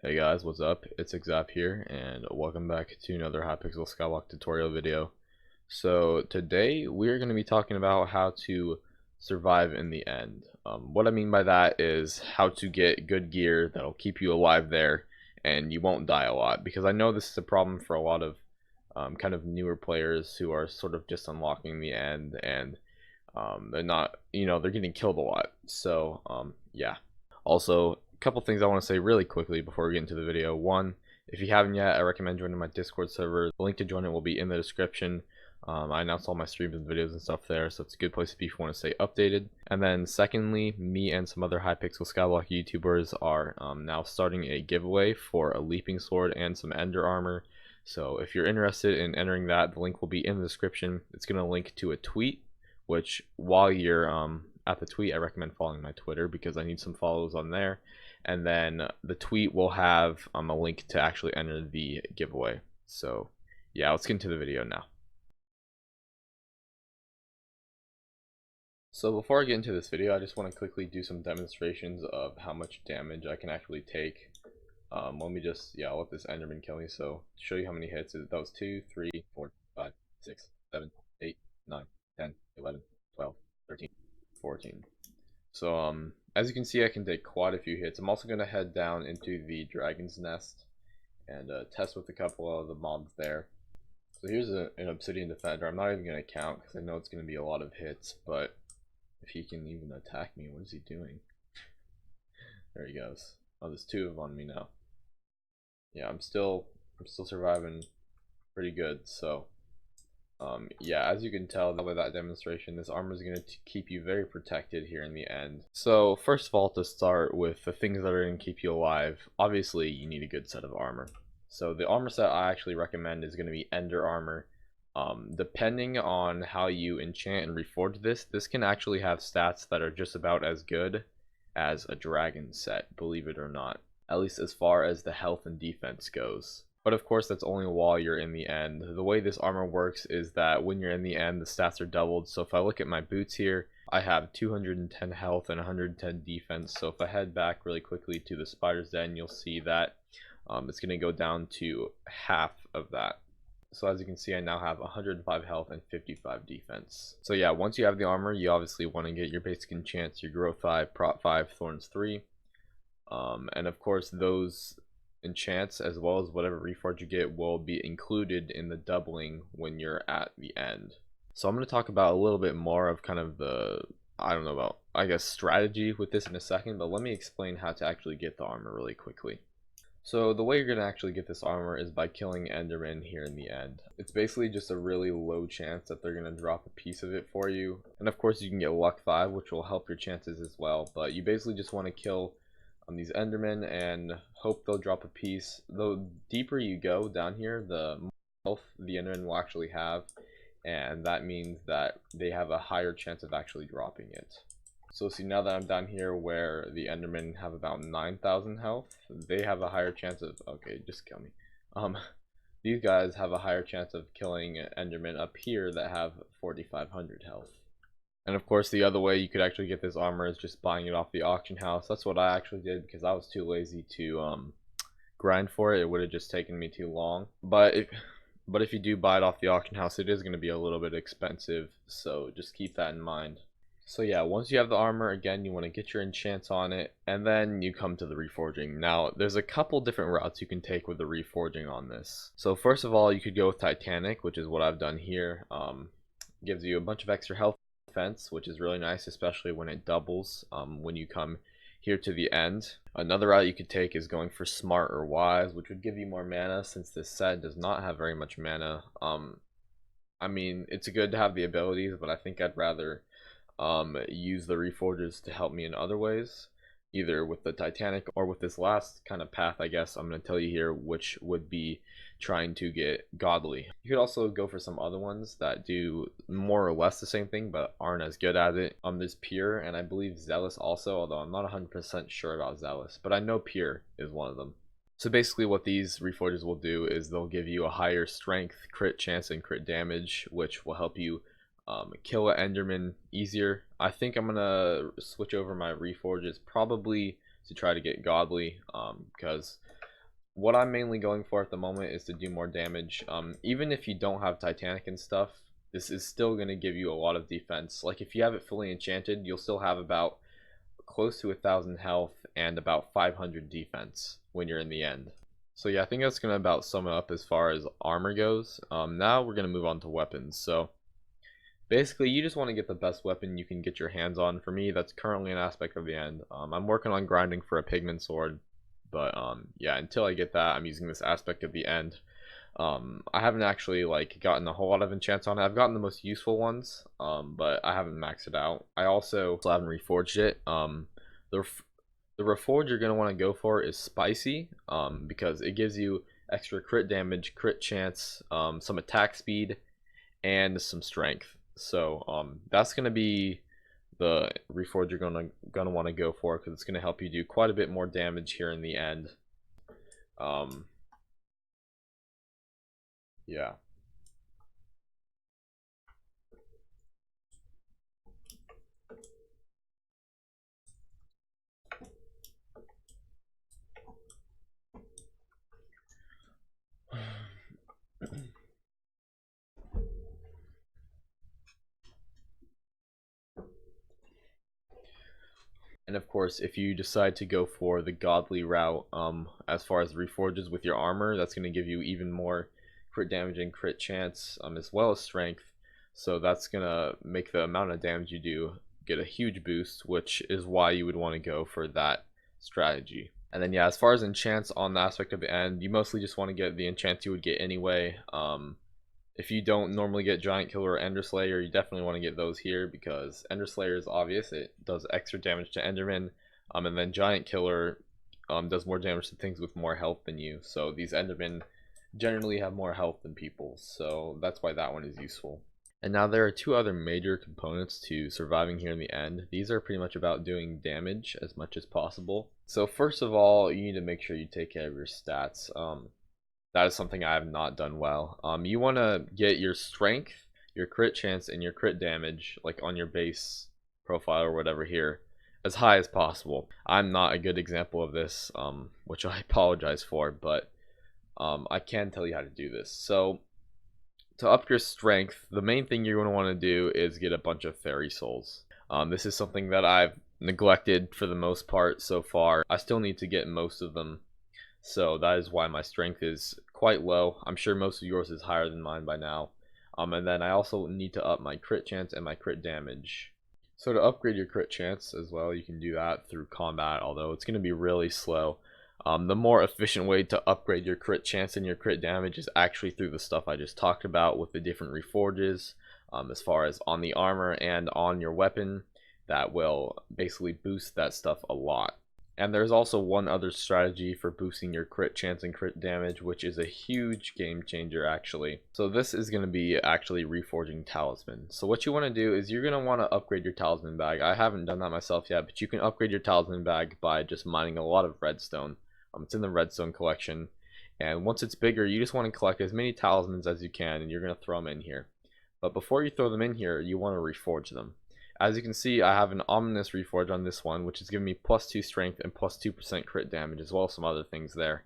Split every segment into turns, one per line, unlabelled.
Hey guys, what's up? It's xZap here, and welcome back to another Hypixel SkyBlock tutorial video. So today we're going to be talking about how to survive in the end. What I mean by that is how to get good gear that'll keep you alive there, and you won't die a lot. Because I know this is a problem for a lot of kind of newer players who are sort of just unlocking the end, and they're not, they're getting killed a lot. So yeah. Also, a couple things I want to say really quickly before we get into the video. One, if you haven't yet, I recommend joining my Discord server. The link to join it will be in the description. I announce all my streams and videos and stuff there, so it's a good place to be if you want to stay updated. And then secondly, me and some other Hypixel SkyBlock YouTubers are now starting a giveaway for a leaping sword and some ender armor. So if you're interested in entering that, the link will be in the description. It's going to link to a tweet, which while you're at the tweet, I recommend following my Twitter because I need some follows on there. And then the tweet will have a link to actually enter the giveaway. So yeah, let's get into the video now. So before I get into this video, I just want to quickly do some demonstrations of how much damage I can actually take. Let me just, I'll let this Enderman kill me. So to show you how many hits, that was 2, 3, 4, 5, 6, 7, 8, 9, 10, 11, 12, 13, 14. So as you can see, I can take quite a few hits. I'm also going to head down into the dragon's nest and test with a couple of the mobs there. So here's an Obsidian Defender. I'm not even going to count because I know it's going to be a lot of hits, but if he can even attack me, what is he doing? There he goes. Oh, there's 2 of them on me now. Yeah, I'm still surviving pretty good. So yeah, as you can tell by that demonstration, this armor is going to keep you very protected here in the end. So first of all, to start with the things that are going to keep you alive, obviously you need a good set of armor. So the armor set I actually recommend is going to be ender armor. Depending on how you enchant and reforge this can actually have stats that are just about as good as a dragon set, believe it or not, at least as far as the health and defense goes. But of course, that's only while you're in the end. The way this armor works is that when you're in the end, the stats are doubled. So if I look at my boots here, I have 210 health and 110 defense. So if I head back really quickly to the spider's den, you'll see that it's going to go down to half of that. So as you can see, I now have 105 health and 55 defense. So yeah, once you have the armor, you obviously want to get your basic enchants, your growth 5, prot 5, thorns 3. And of course, those enchants as well as whatever reforge you get will be included in the doubling when you're at the end. So I'm going to talk about a little bit more of kind of the, I guess strategy with this in a second, but let me explain how to actually get the armor really quickly. So the way you're going to actually get this armor is by killing Enderman here in the end. It's basically just a really low chance that they're going to drop a piece of it for you. And of course you can get luck 5, which will help your chances as well, but you basically just want to kill these Endermen and hope they'll drop a piece. The deeper you go down here, the more health the Enderman will actually have, and that means that they have a higher chance of actually dropping it. So see, now that I'm down here where the Endermen have about 9,000 health, they have a higher chance of, okay, just kill me. These guys have a higher chance of killing Endermen up here that have 4,500 health. And of course, the other way you could actually get this armor is just buying it off the auction house. That's what I actually did because I was too lazy to grind for it. It would have just taken me too long. But if you do buy it off the auction house, it is going to be a little bit expensive. So just keep that in mind. So yeah, once you have the armor, again, you want to get your enchants on it, and then you come to the reforging. Now, there's a couple different routes you can take with the reforging on this. So first of all, you could go with Titanic, which is what I've done here. Gives you a bunch of extra health, defense, which is really nice, especially when it doubles when you come here to the end. Another route you could take is going for smart or wise, which would give you more mana since this set does not have very much mana. I mean, it's good to have the abilities, but I think I'd rather use the reforges to help me in other ways, either with the Titanic or with this last kind of path, I guess I'm going to tell you here, which would be trying to get godly. You could also go for some other ones that do more or less the same thing but aren't as good at it. There's pure, and I believe zealous also, although I'm not 100% sure about zealous, but I know pure is one of them. So basically what these reforges will do is they'll give you a higher strength, crit chance, and crit damage, which will help you kill an Enderman easier. I think I'm gonna switch over my reforges probably to try to get godly, because what I'm mainly going for at the moment is to do more damage. Even if you don't have Titanic and stuff, this is still going to give you a lot of defense. Like if you have it fully enchanted, you'll still have about close to 1,000 health and about 500 defense when you're in the end. So yeah, I think that's going to about sum it up as far as armor goes. Now we're going to move on to weapons. So basically, you just want to get the best weapon you can get your hands on. For me, that's currently an aspect of the end. I'm working on grinding for a pigment sword, but yeah, until I get that, I'm using this aspect of the end. I haven't actually like gotten a whole lot of enchants on it. I've gotten the most useful ones, but I haven't maxed it out. I also still haven't reforged it. The reforge you're going to want to go for is spicy, because it gives you extra crit damage, crit chance, some attack speed, and some strength. So that's going to be the reforge you're gonna want to go for, because it's going to help you do quite a bit more damage here in the end. Yeah. And of course, if you decide to go for the godly route, as far as reforges with your armor, that's going to give you even more crit damage and crit chance, as well as strength. So that's going to make the amount of damage you do get a huge boost, which is why you would want to go for that strategy. And then yeah, as far as enchants on the aspect of the end, you mostly just want to get the enchants you would get anyway. If you don't normally get Giant Killer or Ender Slayer, you definitely want to get those here, because Ender Slayer is obvious. It does extra damage to Enderman, and then Giant Killer does more damage to things with more health than you. So these Endermen generally have more health than people, so that's why that one is useful. And now there are two other major components to surviving here in the end. These are pretty much about doing damage as much as possible. So first of all, you need to make sure you take care of your stats. That is something I have not done well. You want to get your strength, your crit chance, and your crit damage, like on your base profile or whatever here, as high as possible. I'm not a good example of this, which I apologize for, but I can tell you how to do this. So to up your strength, the main thing you're going to want to do is get a bunch of fairy souls. This is something that I've neglected for the most part so far. I still need to get most of them. So that is why my strength is quite low. I'm sure most of yours is higher than mine by now. And then I also need to up my crit chance and my crit damage. So to upgrade your crit chance as well, you can do that through combat, although it's going to be really slow. The more efficient way to upgrade your crit chance and your crit damage is actually through the stuff I just talked about with the different reforges, as far as on the armor and on your weapon. That will basically boost that stuff a lot. And there's also one other strategy for boosting your crit chance and crit damage, which is a huge game changer actually. So this is going to be actually reforging Talisman. So what you want to do is you're going to want to upgrade your Talisman bag. I haven't done that myself yet, but you can upgrade your Talisman bag by just mining a lot of redstone. It's in the redstone collection. And once it's bigger, you just want to collect as many talismans as you can, and you're going to throw them in here. But before you throw them in here, you want to reforge them. As you can see, I have an ominous reforge on this one, which is giving me +2 strength and +2% crit damage, as well as some other things there.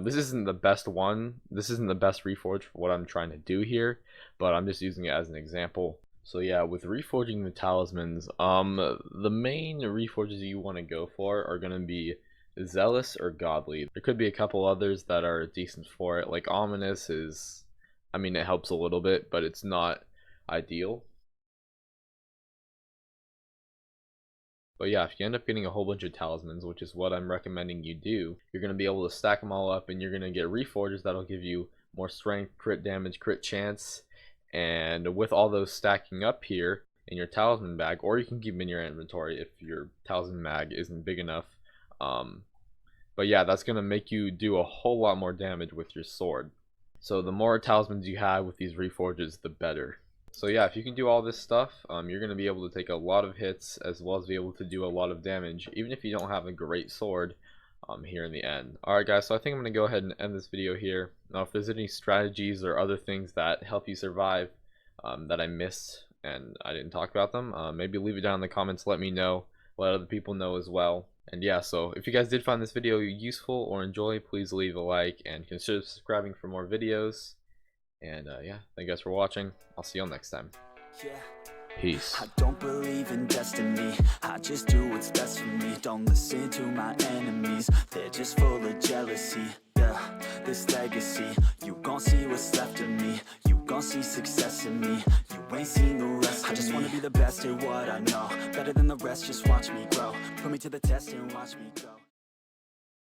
This isn't the best one. This isn't the best reforge for what I'm trying to do here, but I'm just using it as an example. So yeah, with reforging the talismans, the main reforges you want to go for are going to be Zealous or Godly. There could be a couple others that are decent for it, like Ominous is, I mean, it helps a little bit, but it's not ideal. But yeah, if you end up getting a whole bunch of talismans, which is what I'm recommending you do, you're going to be able to stack them all up, and you're going to get reforges that'll give you more strength, crit damage, crit chance. And with all those stacking up here in your talisman bag, or you can keep them in your inventory if your talisman bag isn't big enough. But yeah, that's going to make you do a whole lot more damage with your sword. So the more talismans you have with these reforges, the better. So yeah, if you can do all this stuff, you're going to be able to take a lot of hits as well as be able to do a lot of damage, even if you don't have a great sword here in the end. Alright guys, so I think I'm going to go ahead and end this video here. Now if there's any strategies or other things that help you survive that I missed and I didn't talk about them, maybe leave it down in the comments, let me know, let other people know as well. And yeah, so if you guys did find this video useful or enjoy, please leave a like and consider subscribing for more videos. And yeah, thank you guys for watching. I'll see you all next time. Peace.
I don't believe in destiny, I just do what's best for me. Don't listen to my enemies, they're just full of jealousy. Yeah, this legacy, you gon' see what's left of me. You gon' see success in me, you ain't seen the rest of me. I just wanna be the best at what I know, better than the rest, just watch me grow. Put me to the test and watch me go.